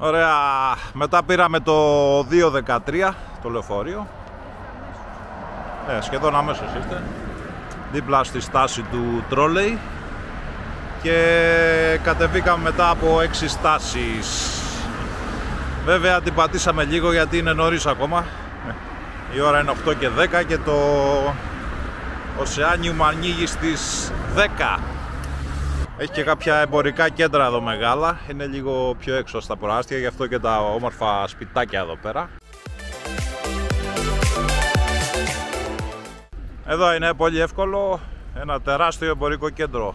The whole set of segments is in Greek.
Ωραία, μετά πήραμε το 213, το λεωφορείο. Σχεδόν αμέσως είστε. Δίπλα στη στάση του τρόλεϊ. Και κατεβήκαμε μετά από 6 στάσεις. Βέβαια την πατήσαμε λίγο γιατί είναι νωρίς ακόμα. Η ώρα είναι 8 και 10 και το Οσεάνιουμ ανοίγει στις 10. Έχει και κάποια εμπορικά κέντρα εδώ μεγάλα. Είναι λίγο πιο έξω στα προάστια, γι' αυτό και τα όμορφα σπιτάκια εδώ πέρα. Εδώ είναι πολύ εύκολο, ένα τεράστιο εμπορικό κέντρο.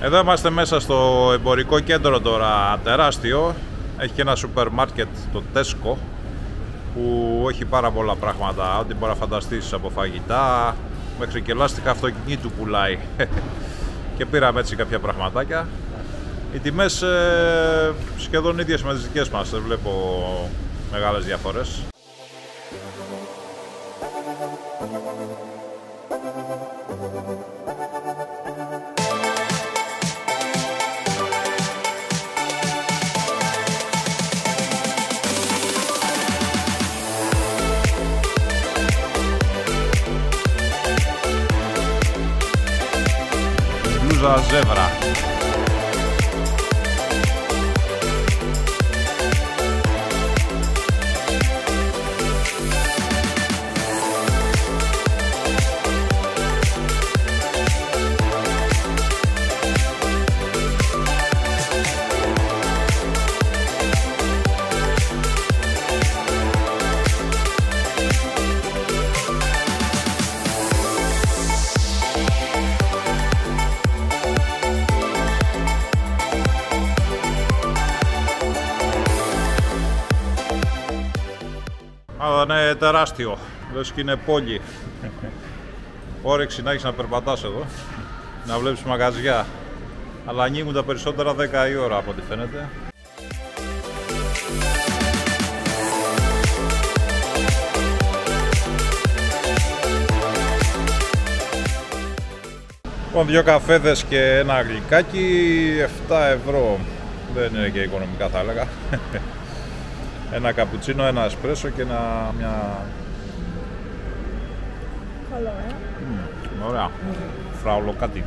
Εδώ είμαστε μέσα στο εμπορικό κέντρο τώρα, τεράστιο. Έχει και ένα σούπερ μάρκετ, το Tesco, που έχει πάρα πολλά πράγματα, ό,τι μπορεί να φανταστείς, από φαγητά μέχρι και λάστιχα αυτοκινήτου πουλάει. Και πήραμε έτσι κάποια πραγματάκια. Οι τιμές σχεδόν ίδιες με τις δικές μας, δεν βλέπω μεγάλες διαφορές. Ζεύρα. Είναι τεράστιο, λες και είναι πόλη. Όρεξη να έχεις να περπατάς εδώ, να βλέπεις μαγαζιά. Αλλά ανοίγουν τα περισσότερα 10 η ώρα από ό,τι φαίνεται. Λοιπόν, 2 καφέδες και ένα γλυκάκι, 7 ευρώ. Δεν είναι και οικονομικά, θα έλεγα. Ένα καπουτσίνο, ένα εσπρέσο και μια... Καλό, Ωραία. Φράουλο κάτι.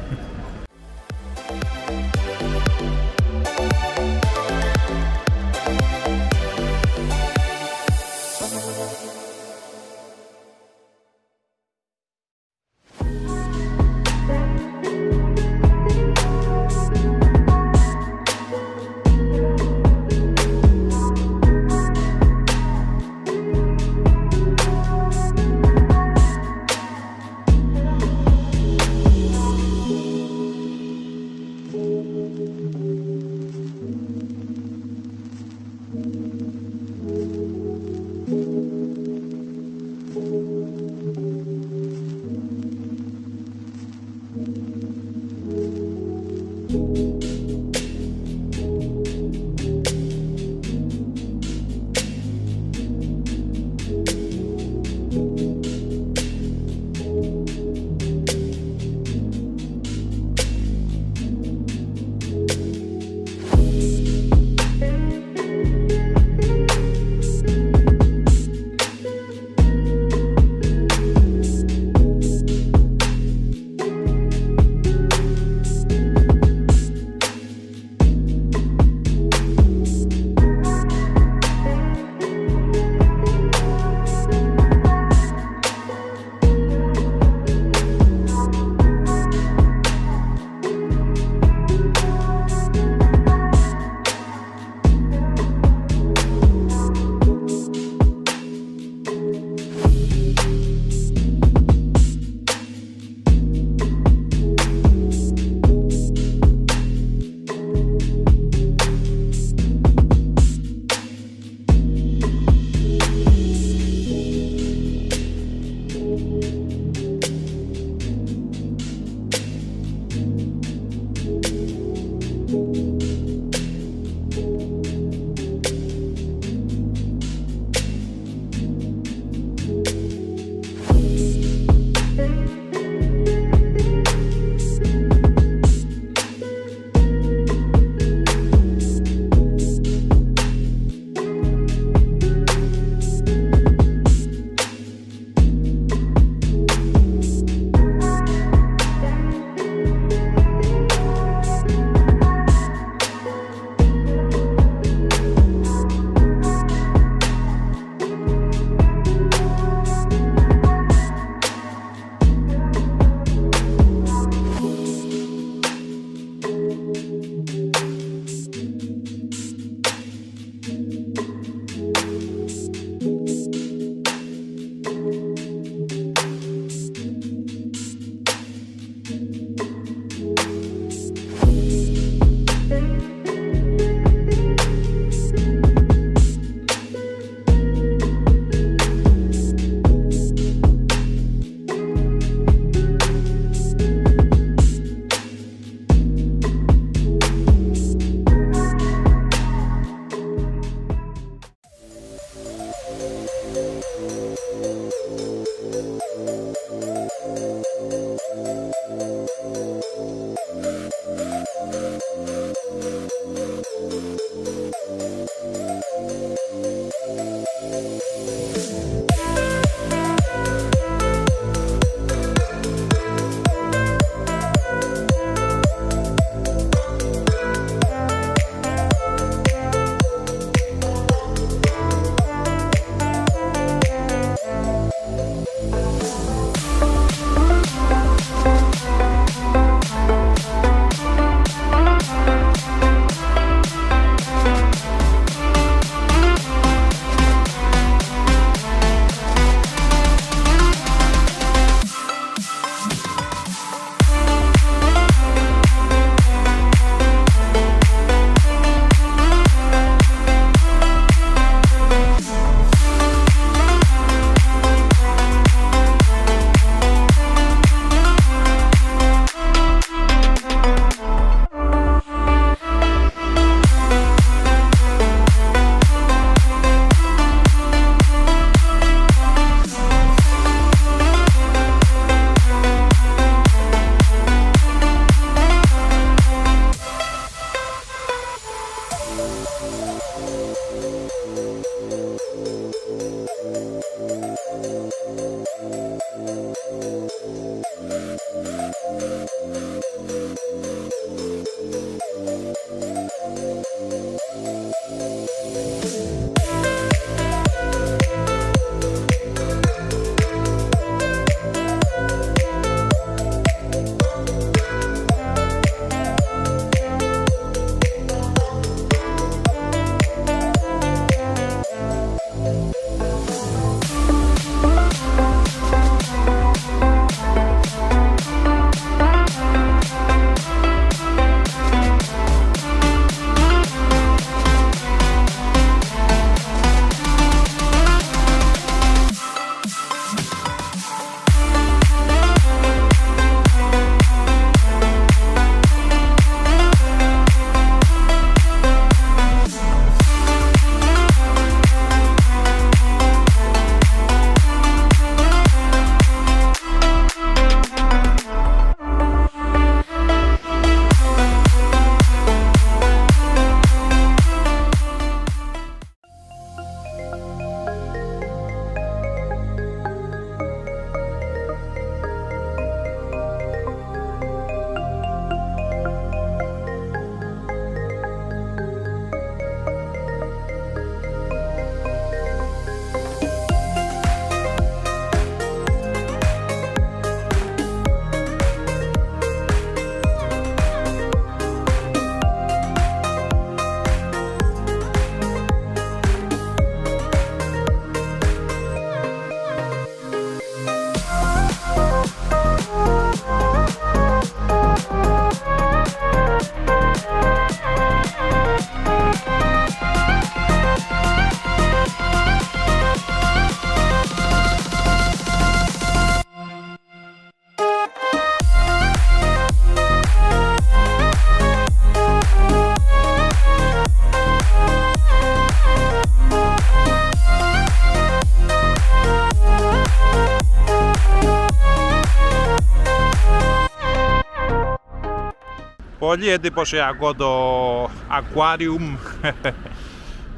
Πολύ εντυπωσιακό το aquarium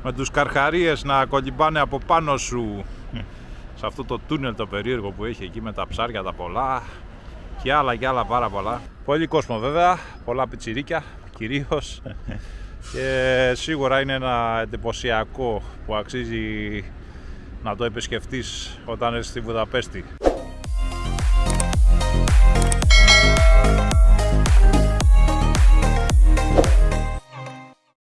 με τους καρχαρίες να κολυμπάνε από πάνω σου σε αυτό το τούνελ το περίεργο που έχει εκεί με τα ψάρια τα πολλά και άλλα πάρα πολλά. Πολύ κόσμο βέβαια, πολλά πιτσιρίκια κυρίως και σίγουρα είναι ένα εντυπωσιακό που αξίζει να το επισκεφτείς όταν έρθεις στη Βουδαπέστη.